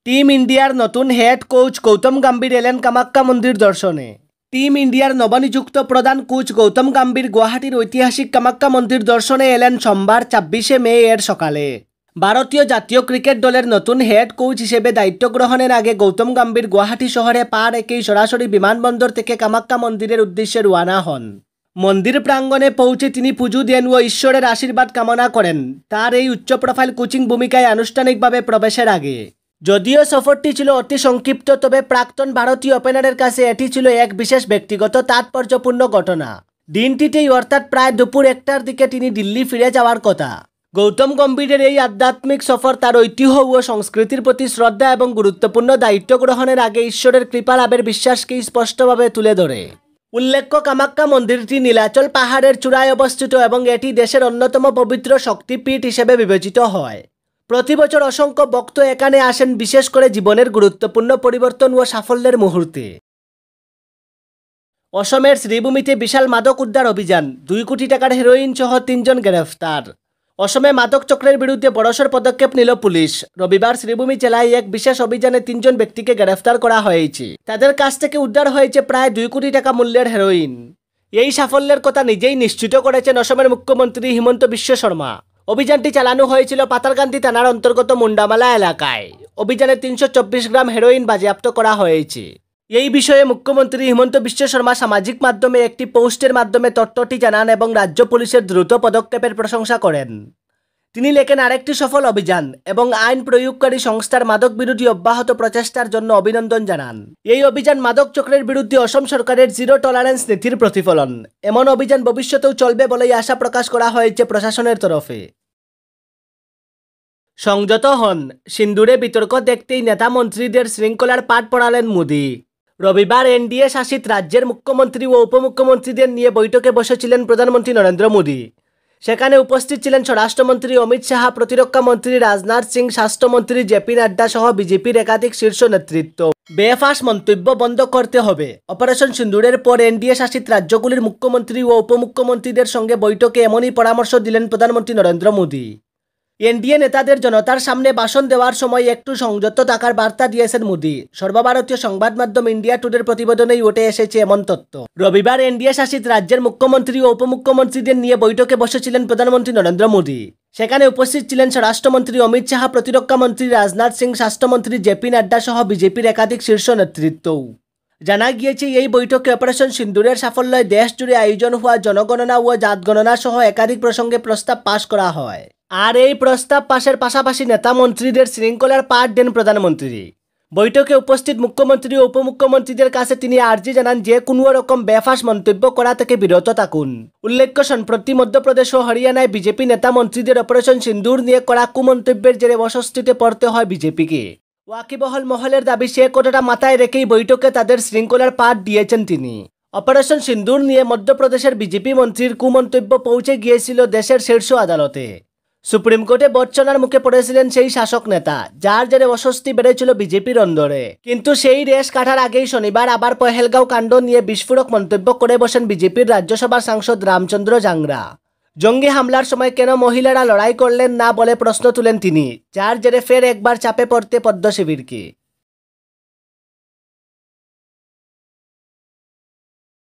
Team ইন্ডিয়ার নতুন head coach Gautam Gambhir এলেন কামাখ্যা মন্দির দর্শনে। টিম ইন্ডিয়ার নবনিযুক্ত প্রধান কোচ গৌতম গম্ভীর গুয়াহাটির ঐতিহাসিক কামাখ্যা মন্দির দর্শনে এলেন সোমবার ২৬শে মে এর সকালে। ভারতীয় জাতীয় ক্রিকেট দলের নতুন হেড কোচ হিসেবে দায়িত্ব গ্রহণের আগে গৌতম গম্ভীর গুয়াহাটি শহরে পা রেখেই সরাসরি বিমানবন্দর থেকে কামাখ্যা মন্দিরের উদ্দেশ্যে রওনা হন। মন্দির প্রাঙ্গণে পৌঁছে তিনি পুজো দেন ও ঈশ্বরের আশীর্বাদ কামনা করেন তার এই উচ্চ প্রোফাইল কোচিং ভূমিকায় আনুষ্ঠানিকভাবে প্রবেশের আগে। যদিও সফরটি ছিল অতি সংক্ষিপ্ত, তবে প্রাক্তন ভারতীয় ওপেনারের কাছে এটি ছিল এক বিশেষ ব্যক্তিগত তাৎপর্যপূর্ণ ঘটনা। দিনটিতেই অর্থাৎ প্রায় দুপুর ১টার দিকে তিনি দিল্লি ফিরে যাওয়ার কথা। গৌতম গম্ভীরের এই আধ্যাত্মিক সফর তার ঐতিহ্য ও সংস্কৃতির প্রতি শ্রদ্ধা এবং গুরুত্বপূর্ণ দায়িত্ব গ্রহণের আগে ঈশ্বরের কৃপা লাভের বিশ্বাসকেই স্পষ্টভাবে তুলে ধরে। উল্লেখ্য, কামাখ্যা মন্দিরটি নীলাচল পাহাড়ের চূড়ায় অবস্থিত এবং এটি দেশের অন্যতম পবিত্র শক্তিপীঠ হিসেবে বিবেচিত হয়। প্রতি বছর অসংখ্য ভক্ত এখানে আসেন, বিশেষ করে জীবনের গুরুত্বপূর্ণ পরিবর্তন ও সাফল্যের মুহূর্তে। অসমের শ্রীভূমিতে বিশাল মাদক উদ্ধার অভিযান, ২ কোটি টাকার হেরোইন সহ ৩ জন গ্রেফতার। অসমে মাদক চক্রের বিরুদ্ধে বড়সড় পদক্ষেপ নিল পুলিশ। রবিবার শ্রীভূমি জেলায় এক বিশেষ অভিযানে ৩ জন ব্যক্তিকে গ্রেফতার করা হয়েছে। তাদের কাছ থেকে উদ্ধার হয়েছে প্রায় ২ কোটি টাকা মূল্যের হেরোইন। এই সাফল্যের কথা নিজেই নিশ্চিত করেছেন অসমের মুখ্যমন্ত্রী হিমন্ত বিশ্ব শর্মা। অভিযানটি চালানো হয়েছিল পাতালকান্দি থানার অন্তর্গত মুন্ডামালা এলাকায়। অভিযানে ৩২৪ গ্রাম হেরোইন বাজেয়াপ্ত করা হয়েছে। এই বিষয়ে মুখ্যমন্ত্রী হিমন্ত বিশ্ব শর্মা সামাজিক মাধ্যমে একটি পোস্টের মাধ্যমে তথ্যটি জানান এবং রাজ্য পুলিশের দ্রুত পদক্ষেপের প্রশংসা করেন। তিনি লেখেন, আরেকটি সফল অভিযান এবং আইন প্রয়োগকারী সংস্থার মাদক বিরোধী অব্যাহত প্রচেষ্টার জন্য অভিনন্দন জানান। এই অভিযান মাদক চক্রের বিরুদ্ধে অসম সরকারের জিরো টলারেন্স নীতির প্রতিফলন। এমন অভিযান ভবিষ্যতেও চলবে বলেই আশা প্রকাশ করা হয়েছে প্রশাসনের তরফে। সংযত হন, সিন্দুরে বিতর্ক দেখতেই নেতা মন্ত্রীদের শৃঙ্খলার পাঠ পড়ালেন মোদি। রবিবার এনডিএ শাসিত রাজ্যের মুখ্যমন্ত্রী ও উপমুখ্যমন্ত্রীদের নিয়ে বৈঠকে বসেছিলেন প্রধানমন্ত্রী নরেন্দ্র মোদি। সেখানে উপস্থিত ছিলেন স্বরাষ্ট্রমন্ত্রী অমিত শাহ, প্রতিরক্ষা মন্ত্রী রাজনাথ সিং, স্বাস্থ্যমন্ত্রী জেপি নাড্ডা সহ বিজেপির একাধিক শীর্ষ নেতৃত্ব। বেফাঁস মন্তব্য বন্ধ করতে হবে। অপারেশন সিন্দুরের পর এনডিএ শাসিত রাজ্যগুলির মুখ্যমন্ত্রী ও উপমুখ্যমন্ত্রীদের সঙ্গে বৈঠকে এমনই পরামর্শ দিলেন প্রধানমন্ত্রী নরেন্দ্র মোদি। এনডিএ নেতাদের জনতার সামনে ভাষণ দেওয়ার সময় একটু সংযত থাকার বার্তা দিয়েছেন মোদি। সর্বভারতীয় সংবাদ মাধ্যম ইন্ডিয়া টুডের প্রতিবেদনেই উঠে এসেছে এমন তথ্য। রবিবার এনডিএ শাসিত রাজ্যের মুখ্যমন্ত্রী ও উপমুখ্যমন্ত্রীদের নিয়ে বৈঠকে বসেছিলেন প্রধানমন্ত্রী নরেন্দ্র মোদি। সেখানে উপস্থিত ছিলেন স্বরাষ্ট্রমন্ত্রী অমিত শাহ, প্রতিরক্ষা মন্ত্রী রাজনাথ সিং, স্বাস্থ্যমন্ত্রী জেপি নাড্ডা সহ বিজেপির একাধিক শীর্ষ নেতৃত্ব। জানা গিয়েছে, এই বৈঠকে অপারেশন সিন্দুরের সাফল্যে দেশ জুড়ে আয়োজন হওয়া জনগণনা ও জাতগণনা সহ একাধিক প্রসঙ্গে প্রস্তাব পাশ করা হয়। আর এই প্রস্তাব পাশের পাশাপাশি নেতা মন্ত্রীদের শৃঙ্খলার পাঠ দেন প্রধানমন্ত্রী। বৈঠকে উপস্থিত মুখ্যমন্ত্রী ও উপমুখ্যমন্ত্রীদের কাছে তিনি আর্জি জানান যে কোনো রকম বেফাঁস মন্তব্য করা থেকে বিরত থাকুন। উল্লেখ্য, সম্প্রতি মধ্যপ্রদেশ ও হরিয়ানায় বিজেপি নেতা মন্ত্রীদের অপারেশন সিন্দুর নিয়ে করা কুমন্তব্যের জেরে অস্বস্তিতে পড়তে হয় বিজেপিকে। ওয়াকিবহল মহলের দাবি, সে কথাটা মাথায় রেখেই বৈঠকে তাদের শৃঙ্খলার পাঠ দিয়েছেন তিনি। অপারেশন সিন্দুর নিয়ে মধ্যপ্রদেশের বিজেপি মন্ত্রীর কুমন্তব্য পৌঁছে গিয়েছিল দেশের শীর্ষ আদালতে। সুপ্রিম কোর্টে বর্চনার মুখে পড়েছিলেন সেই শাসক নেতা, যার জেরে অস্বস্তি বেড়েছিল বিজেপির অন্দরে। কিন্তু সেই রেশ কাটার আগেই শনিবার আবার পহেলগাঁও কাণ্ড নিয়ে বিস্ফোরক মন্তব্য করে বসেন বিজেপির রাজ্যসভার সাংসদ রামচন্দ্র জাংরা। জঙ্গি হামলার সময় কেন মহিলারা লড়াই করলেন না বলে প্রশ্ন তুলেন তিনি, যার জেরে ফের একবার চাপে পড়তে পদ্ম শিবিরকে।